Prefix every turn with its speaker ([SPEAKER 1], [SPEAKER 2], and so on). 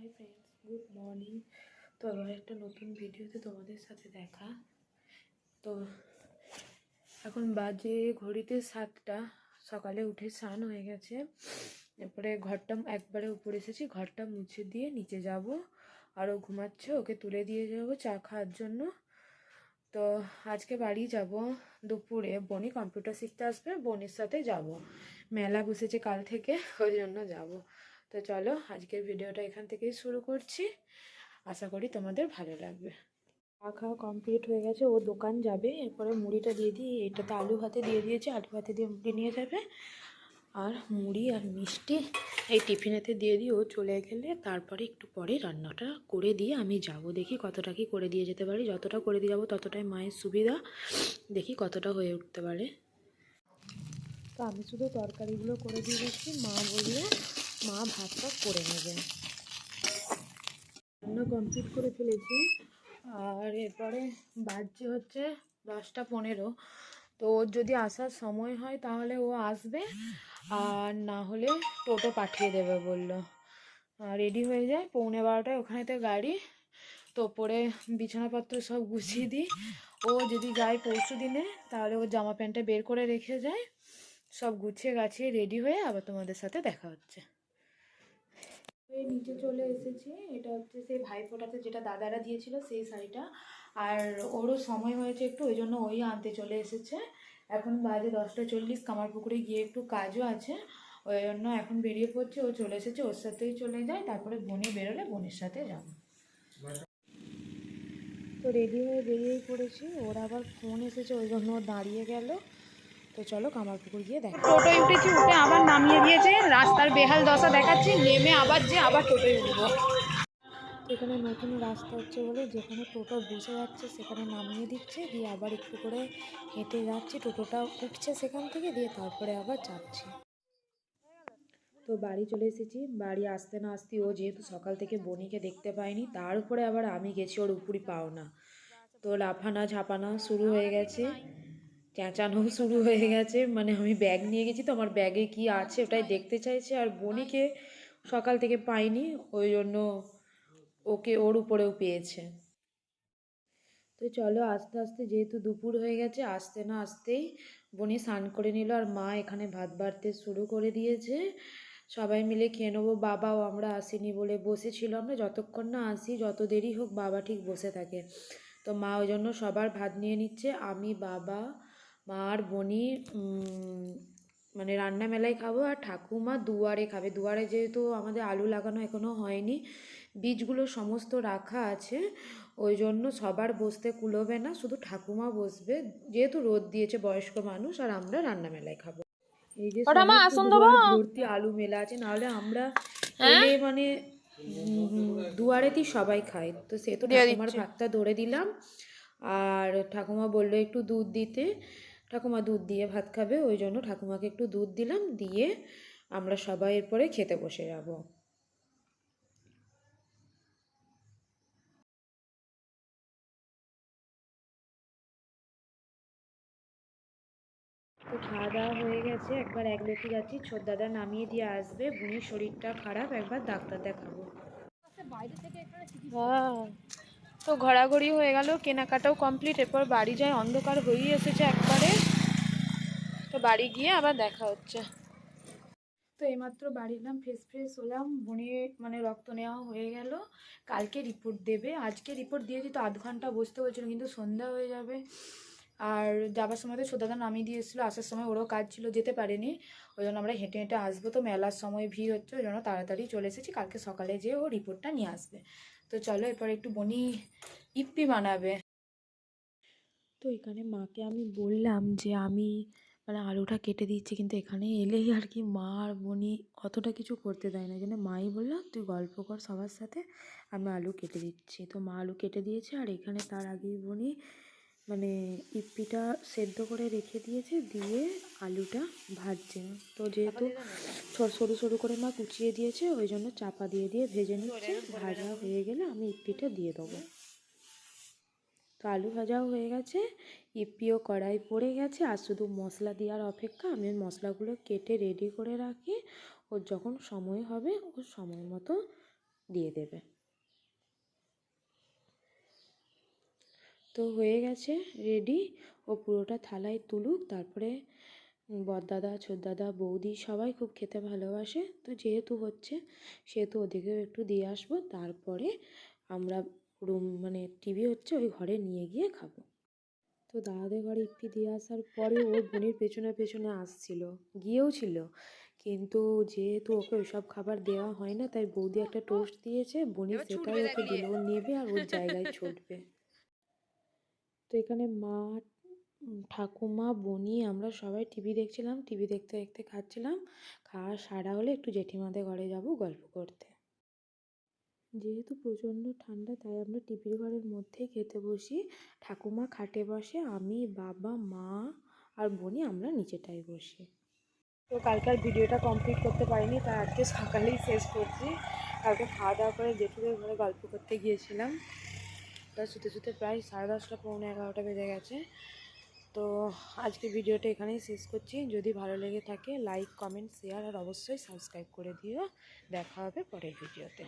[SPEAKER 1] Hi friends, good morning. তো আবার একটা নতুন ভিডিওতে তোমাদের সাথে দেখা। তো এখন বাজে ঘড়িতে 7টা। সকালে উঠে স্নান হয়ে গেছে, এরপরে ঘরটা একবারে উপরে এসেছি, ঘরটা মুছে দিয়ে নিচে যাব। আরও ঘুমাচ্ছে, ওকে তুলে দিয়ে যাব চা খাওয়ার জন্য। তো আজকে বাড়ি যাব দুপুরে, বনি কম্পিউটার শিখতে আসবে, বনির সাথে যাব। মেলা বসেছে কাল থেকে, ওই জন্য যাব। তো চলো আজকের ভিডিওটা এখান থেকেই শুরু করছি, আশা করি তোমাদের ভালো লাগবে। চা খাওয়া কমপ্লিট হয়ে গেছে, ও দোকান যাবে, এরপরে মুড়িটা দিয়ে দিই। এটাতে আলু ভাতে দিয়ে দিয়েছে, আলু ভাতে দিয়ে মুড়ি নিয়ে যাবে। আর মুড়ি আর মিষ্টি এই টিফিনেতে দিয়ে দিই, ও চলে গেলে তারপরে একটু পরে রান্নাটা করে দিয়ে আমি যাব। দেখি কতটা কি করে দিয়ে যেতে পারি, যতটা করে দিয়ে যাবো ততটাই মায়ের সুবিধা, দেখি কতটা হয়ে উঠতে পারে। তো আমি শুধু তরকারিগুলো করে দিয়ে যাচ্ছি, মা বললো মা ভাতটা করে নেবে। রান্না কমপ্লিট করে ফেলেছি, আর এরপরে বাজছে হচ্ছে 10টা 15। তো ওর যদি আসার সময় হয় তাহলে ও আসবে, আর না হলে টোটো পাঠিয়ে দেবে বললো। রেডি হয়ে যায় 11:15 ওখানেতে গাড়ি। তো পরে বিছানাপত্র সব গুছিয়ে দিই। ও যদি যায় পরশু দিনে, তাহলে ও জামা প্যান্টটা বের করে রেখে যায়, সব গুছিয়ে গাছিয়ে রেডি হয়ে আবার তোমাদের সাথে দেখা হচ্ছে। নিচে চলে এসেছি, এটা হচ্ছে সেই ভাইফোঁটাতে যেটা দাদারা দিয়েছিল সেই শাড়িটা, আর ওরও সময় হয়েছে একটু, ওই জন্য ওই আনতে চলে এসেছে। এখন বাজে 10টা 40, কামারপুকুরে গিয়ে একটু কাজও আছে, ওই জন্য এখন বেরিয়ে পড়ছে। ও চলে এসেছে, ওর সাথেই চলে যায়, তারপরে বনি বেরোলে বনির সাথে যাবো। তো রেডি হয়ে বেরিয়েই পড়েছি, ওর আবার ফোন এসেছে, ওই জন্য দাঁড়িয়ে গেল। তো চলো কামারপুকুর গিয়ে দেখা।
[SPEAKER 2] টোটোয় উঠেছি, উঠে আবার নামিয়ে দিয়েছে, রাস্তার বেহাল দশা দেখাচ্ছে, নেমে আবার টোটোয় উঠবো।
[SPEAKER 1] তো এখানে নতুন রাস্তা হচ্ছে বলে যেখানে টোটো বসে যাচ্ছে সেখানে নামিয়ে দিচ্ছে, দিয়ে আবার একটু করে হেঁটে যাচ্ছি, টোটোটা উঠছে সেখান থেকে, দিয়ে তারপরে আবার যাচ্ছি। তো বাড়ি চলে এসেছি, বাড়ি আসতে না আসতে ও যেহেতু সকাল থেকে বনিকে দেখতে পায়নি, তার উপরে আবার আমি গেছি ওর উপরই পাও না। তো লাফানা ঝাপানা শুরু হয়ে গেছে, চেঁচানো শুরু হয়ে গেছে। মানে আমি ব্যাগ নিয়ে গেছি, তো আমার ব্যাগে কি আছে ওটাই দেখতে চাইছে, আর বনিকে সকাল থেকে পাইনি, ওই জন্য ওকে ওর উপরেও পেয়েছে। তো চলো আস্তে আস্তে, যেহেতু দুপুর হয়ে গেছে, আসতে না আসতেই বনি স্নান করে নিল, আর মা এখানে ভাত বাড়তে শুরু করে দিয়েছে। সবাই মিলে খেয়ে নেবো। বাবাও আমরা আসিনি বলে বসেছিল, আমরা যতক্ষণ না আসি, যত দেরি হোক বাবা ঠিক বসে থাকে। তো মা ওই জন্য সবার ভাত নিয়ে নিচ্ছে, আমি বাবা মা আর বনি মানে রান্না মেলায় খাবো, আর ঠাকুমা দুয়ারে খাবে। দুয়ারে যেহেতু আমাদের আলু লাগানো এখনও হয়নি, বীজগুলো সমস্ত রাখা আছে, ওই জন্য সবার বসতে কুলোবে না, শুধু ঠাকুমা বসবে, যেহেতু রোদ দিয়েছে, বয়স্ক মানুষ, আর আমরা রান্না মেলায় খাবো। এই যে সমস্ত দুয়ার ভর্তি আলু মেলা আছে, নাহলে আমরা এলে মানে দুয়ারেতেই সবাই খায়। তো সেহেতু ঠাকুমার ভাতটা ধরে দিলাম, আর ঠাকুমা বললো একটু দুধ দিতে, ঠাকুমা দুধ দিয়ে ভাত খাবে, ওই জন্য ঠাকুমাকে একটু দুধ দিলাম, দিয়ে আমরা সবাই এরপরে খেতে বসে যাব। তো খাওয়া দাওয়া হয়ে গেছে, একবার এক লোকে যাচ্ছি, ছোটদাদা নামিয়ে দিয়ে আসবে, বুনির শরীরটা খারাপ, একবার ডাক্তার দেখাবো। হ্যাঁ, তো ঘোরাঘুরি হয়ে গেল, কেনাকাটাও কমপ্লিট, এরপর বাড়ি যায়, অন্ধকার হয়েই এসেছে একবারে। তো বাড়ি গিয়ে আবার দেখা হচ্ছে। তো এইমাত্র বাড়ি এলাম, ফ্রেশ হলাম, বুনি মানে রক্ত নেওয়া হয়ে গেল, কালকে রিপোর্ট দেবে। আজকে রিপোর্ট দিয়েছি, তো 1/2 ঘন্টা বসতে হয়েছিল, কিন্তু সন্ধ্যা হয়ে যাবে। আর যাবার সময় তো ছোটদাদা নামিয়ে দিয়ে এসেছিলো, আসার সময় ওরও কাজ ছিল, যেতে পারেনি, ওই জন্য আমরা হেঁটে হেঁটে আসবো, তো মেলার সময় ভিড় হচ্ছে, ওই জন্য তাড়াতাড়ি চলে এসেছি, কালকে সকালে যেয়ে ও রিপোর্টটা নিয়ে আসবে। তো চলো এরপর একটু বনি ইপ্পি বানাবে। তো এখানে মাকে আমি বললাম যে আমি মানে আলুটা কেটে দিচ্ছি, কিন্তু এখানে এলেই আর কি মা আর বনি অতটা কিছু করতে দেয় না, এই জন্য মাই বললাম তুই গল্প কর সবার সাথে, আমি আলু কেটে দিচ্ছি। তো মা আলু কেটে দিয়েছে, আর এখানে তার আগেই বনি মানে ইপ্পিটা সেদ্ধ করে রেখে দিয়েছে, দিয়ে আলুটা ভাজছে। তো যেহেতু সরু সরু করে মা কুচিয়ে দিয়েছে, ওই জন্য চাপা দিয়ে দিয়ে ভেজে নিচ্ছে, ভাজা হয়ে গেলে আমি ইপ্পিটা দিয়ে দেবো। তো আলু ভাজাও হয়ে গেছে, ইপ্পিও কড়াই পড়ে গেছে, আর শুধু মশলা দেওয়ার অপেক্ষা। আমি মশলাগুলো কেটে রেডি করে রাখি, ওর যখন সময় হবে ওর সময় মতো দিয়ে দেবে। তো হয়ে গেছে রেডি, ও পুরোটা থালায় তুলুক, তারপরে বড়দাদা, ছোটদাদা, বৌদি সবাই খুব খেতে ভালোবাসে, তো যেহেতু হচ্ছে সেহেতু ওদিকেও একটু দিয়ে আসবো, তারপরে আমরা রুম মানে টিভি হচ্ছে ওই ঘরে নিয়ে গিয়ে খাবো। তো দাদাদের ঘরে ইপ্পি দিয়ে আসার পরে ওর বোনের পেছনে পেছনে আসছিল, গিয়েও ছিল, কিন্তু যেহেতু ওকে ওইসব খাবার দেওয়া হয় না, তাই বৌদি একটা টোস্ট দিয়েছে, বোনি
[SPEAKER 2] এবার
[SPEAKER 1] সেটাই
[SPEAKER 2] ছুটবে দেখ
[SPEAKER 1] ওকে
[SPEAKER 2] নিয়ে।
[SPEAKER 1] দিল, ও নেবে আর ওর জায়গায় ছুটবে। তো এখানে মা, ঠাকুমা, বনি আমরা সবাই টিভি দেখছিলাম, টিভি দেখতে দেখতে খাচ্ছিলাম। খাওয়া সারা হলে একটু জেঠিমাদের ঘরে যাব গল্প করতে। যেহেতু প্রচণ্ড ঠান্ডা, তাই আমরা টিভির ঘরের মধ্যেই খেতে বসি। ঠাকুমা খাটে বসে, আমি, বাবা, মা আর বনি আমরা নিচেটায় বসি। তো কালকার ভিডিওটা কমপ্লিট করতে পারিনি, তাই আজকে সকালেই শেষ করছি। কালকে খাওয়া দাওয়া করে জেঠুদের ঘরে গল্প করতে গিয়েছিলাম, তা শুতে শুতে প্রায় 10:30 পৌনে 11টা বেজে গেছে। তো আজকে ভিডিওটা এখানেই শেষ করছি। যদি ভালো লেগে থাকে লাইক, কমেন্ট, শেয়ার আর অবশ্যই সাবস্ক্রাইব করে দিও। দেখা হবে পরের ভিডিওতে।